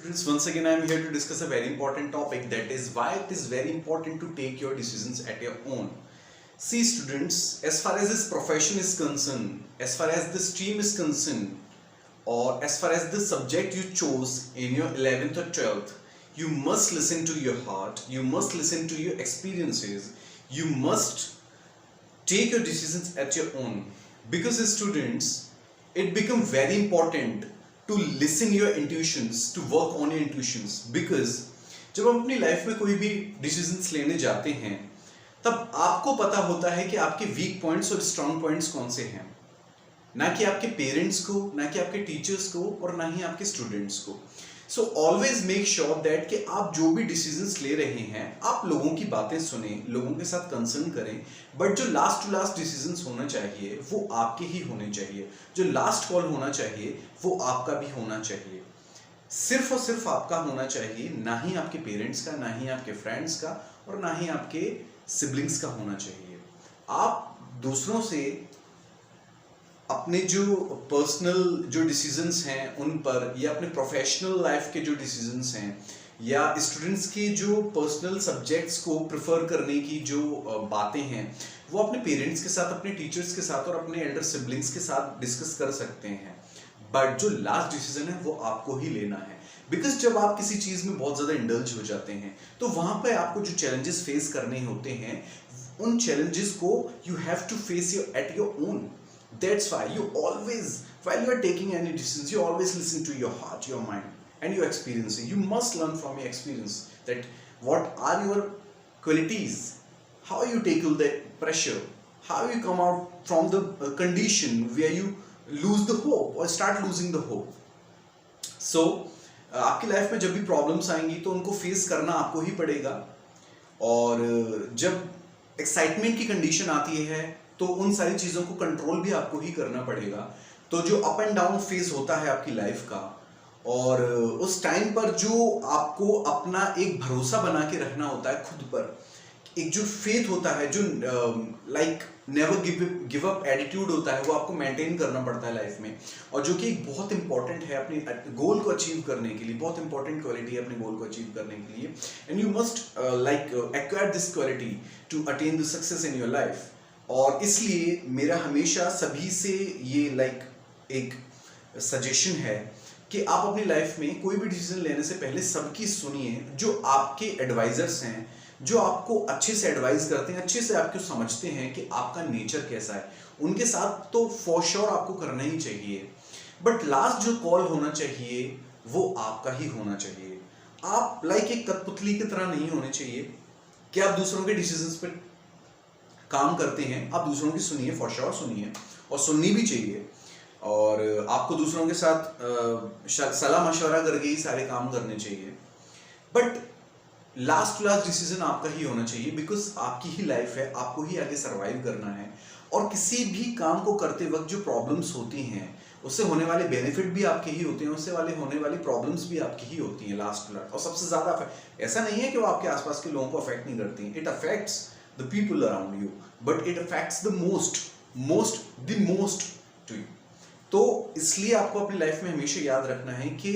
Students, once again I am here to discuss a very important topic, that is why it is very important to take your decisions at your own. See students, as far as this profession is concerned, as far as the stream is concerned, or as far as the subject you chose in your 11th or 12th, you must listen to your heart, you must listen to your experiences, you must take your decisions at your own. Because students, it becomes very important to listen your intuitions, to work on your intuitions. Because जब हम अपनी life में कोई भी decisions लेने जाते हैं तब आपको पता होता है कि आपके वीक पॉइंट्स और स्ट्रॉन्ग पॉइंट्स कौन से हैं, ना कि आपके पेरेंट्स को, ना कि आपके टीचर्स को, और ना ही आपके स्टूडेंट्स को. So always make sure that कि आप जो भी डिसीजंस ले रहे हैं आप लोगों की बातें सुने, लोगों के साथ कंसर्न करें, बट जो लास्ट टू लास्ट डिसीजंस होना चाहिए वो आपके ही होने चाहिए. जो लास्ट कॉल होना चाहिए वो आपका भी होना चाहिए, सिर्फ और सिर्फ आपका होना चाहिए, ना ही आपके पेरेंट्स का, ना ही आपके फ्रेंड्स का, और ना ही आपके सिबलिंग्स का होना चाहिए. आप दूसरों से अपने जो पर्सनल जो डिसीजंस हैं उन पर, या अपने प्रोफेशनल लाइफ के जो डिसीजंस हैं, या स्टूडेंट्स के जो पर्सनल सब्जेक्ट्स को प्रेफर करने की जो बातें हैं, वो अपने पेरेंट्स के साथ, अपने टीचर्स के साथ और अपने एल्डर सिबलिंग्स के साथ डिस्कस कर सकते हैं. बट जो लास्ट डिसीजन है वो आपको ही लेना है. बिकॉज जब आप किसी चीज़ में बहुत ज़्यादा इंडल्ज हो जाते हैं तो वहाँ पर आपको जो चैलेंजेस फेस करने होते हैं उन चैलेंजेस को you have to face at your own. That's why you always, while you are taking any decisions, you always listen to your heart, your mind, and your experiences. You must learn from your experience that what are your qualities, how you tackle the pressure, how you come out from the condition where you lose the hope or start losing the hope. So, आपकी life में जब भी problems आएंगी तो उनको face करना आपको ही पड़ेगा. और जब एक्साइटमेंट की कंडीशन आती है तो उन सारी चीज़ों को कंट्रोल भी आपको ही करना पड़ेगा. तो जो अप एंड डाउन फेज होता है आपकी लाइफ का, और उस टाइम पर जो आपको अपना एक भरोसा बना के रखना होता है खुद पर, एक जो फेथ होता है, जो like never give up attitude होता है, वो आपको मेंटेन करना पड़ता है लाइफ में. और जो कि एक बहुत इंपॉर्टेंट है अपने गोल को अचीव करने के लिए, बहुत इंपॉर्टेंट क्वालिटी है अपने गोल को अचीव करने के लिए. And you must like acquire this quality to attain the success in your life. और इसलिए मेरा हमेशा सभी से ये लाइक एक सजेशन है कि आप अपनी लाइफ में कोई भी डिसीजन लेने से पहले सबकी सुनिए. जो आपके एडवाइजर्स हैं, जो आपको अच्छे से एडवाइस करते हैं, अच्छे से आपको समझते हैं कि आपका नेचर कैसा है, उनके साथ तो फॉर श्योर आपको करना ही चाहिए. बट लास्ट जो कॉल होना चाहिए वो आपका ही होना चाहिए. आप लाइक एक कठपुतली की तरह नहीं होने चाहिए कि आप दूसरों के डिसीजंस पर काम करते हैं. आप दूसरों की सुनिए, फॉर श्योर सुनिए, और सुननी भी चाहिए. और आपको दूसरों के साथ सलाह मशवरा करके ही सारे काम करने चाहिए. बट लास्ट डिसीजन आपका ही होना चाहिए. बिकॉज आपकी ही लाइफ है, आपको ही आगे सर्वाइव करना है. और किसी भी काम को करते वक्त जो प्रॉब्लम्स होती हैं उससे होने वाले बेनिफिट भी आपके ही होते हैं, उससे होने वाली प्रॉब्लम्स भी आपकी ही होती हैं लास्ट. और सबसे ज़्यादा ऐसा नहीं है कि वो आपके आसपास के लोगों को अफेक्ट नहीं करती. It affects the people around you, but it affects the most to you. तो इसलिए आपको अपनी लाइफ में हमेशा याद रखना है कि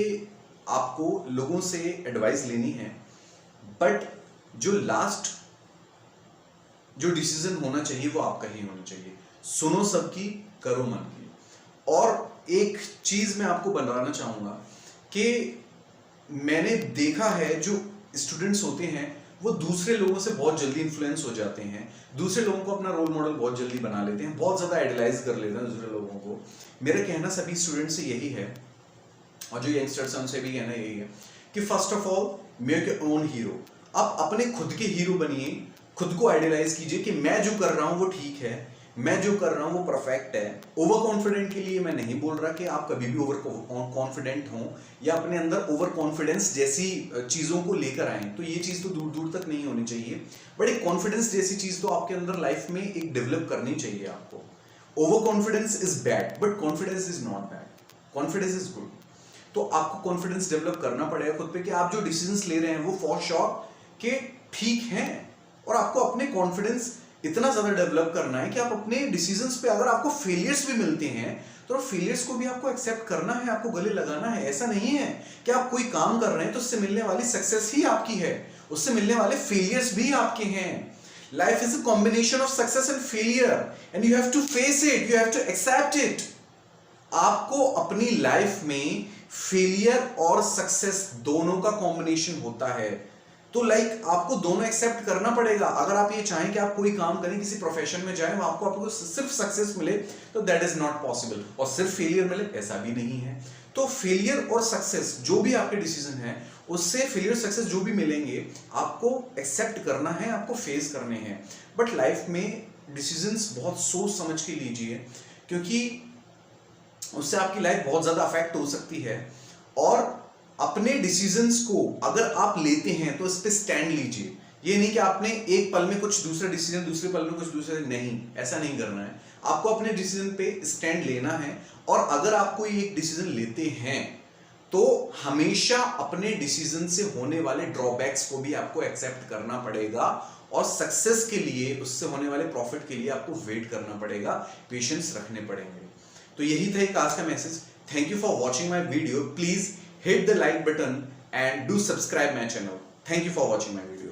आपको लोगों से एडवाइस लेनी है, बट जो लास्ट जो डिसीजन होना चाहिए वो आपका ही होना चाहिए. सुनो सबकी, करो मन की. और एक चीज मैं आपको बताना चाहूंगा कि मैंने देखा है जो स्टूडेंट्स होते हैं वो दूसरे लोगों से बहुत जल्दी इन्फ्लुएंस हो जाते हैं, दूसरे लोगों को अपना रोल मॉडल बहुत जल्दी बना लेते हैं, बहुत ज़्यादा आइडलाइज कर लेते हैं दूसरे लोगों को. मेरा कहना सभी स्टूडेंट से यही है, और जो यंगस्टर्स हैं उनसे भी कहना यही है कि first of all make your own hero. आप अपने खुद के हीरो बनिए, खुद को आइडलाइज कीजिए कि मैं जो कर रहा हूँ वो ठीक है, मैं जो कर रहा हूँ वो परफेक्ट है. ओवर कॉन्फिडेंट के लिए मैं नहीं बोल रहा कि आप कभी भी ओवर कॉन्फिडेंट हों या अपने अंदर ओवर कॉन्फिडेंस जैसी चीज़ों को लेकर आएँ. तो ये चीज़ तो दूर दूर तक नहीं होनी चाहिए. बट एक कॉन्फिडेंस जैसी चीज़ तो आपके अंदर लाइफ में एक डेवलप करनी चाहिए आपको. Over confidence is bad, but confidence is not bad. Confidence is good. तो आपको कॉन्फिडेंस डेवलप करना पड़ेगा खुद पे कि आप जो डिसीजंस ले रहे हैं वो फॉर श्योर कि ठीक हैं, और आपको अपने कॉन्फिडेंस इतना ज्यादा डेवलप करना है कि आप अपने डिसीजंस पे, अगर आपको फेलियर्स भी मिलते हैं तो फेलियर्स को भी आपको एक्सेप्ट करना है, आपको गले लगाना है। ऐसा नहीं है कि आप कोई काम कर रहे हैं तो उससे मिलने वाली सक्सेस ही आपकी है, उससे मिलने वाले फेलियर्स भी आपके हैं। Life is a combination of success and failure and you have to face it, you have to accept it. आपको अपनी लाइफ में फेलियर और सक्सेस दोनों का कॉम्बिनेशन होता है, तो आपको दोनों एक्सेप्ट करना पड़ेगा। अगर आप ये चाहें कि आप कोई काम करें, किसी प्रोफेशन में जाएं, आपको सिर्फ सक्सेस मिले तो दैट इज नॉट पॉसिबल, और सिर्फ फेलियर मिले ऐसा भी नहीं है। तो फेलियर और सक्सेस जो भी आपके डिसीजन है, उससे फेलियर सक्सेस जो भी मिलेंगे आपको एक्सेप्ट करना है, आपको फेस करने हैं। बट लाइफ में डिसीजंस बहुत सोच समझ के लीजिए, क्योंकि उससे आपकी लाइफ बहुत ज्यादा अफेक्ट हो सकती है। और अपने डिसीजंस को अगर आप लेते हैं तो इस पे स्टैंड लीजिए। ये नहीं कि आपने एक पल में कुछ दूसरा डिसीजन, दूसरे पल में कुछ दूसरा, नहीं, ऐसा नहीं करना है। आपको अपने डिसीजन पे स्टैंड लेना है, और अगर आप कोई एक डिसीजन लेते हैं तो हमेशा अपने डिसीजन से होने वाले ड्रॉबैक्स को भी आपको एक्सेप्ट करना पड़ेगा, और सक्सेस के लिए, उससे होने वाले प्रॉफिट के लिए आपको वेट करना पड़ेगा, पेशेंस रखने पड़ेंगे। तो यही था एक आज का message. Thank you for watching my video. Please hit the like button and do subscribe my channel. Thank you for watching my video.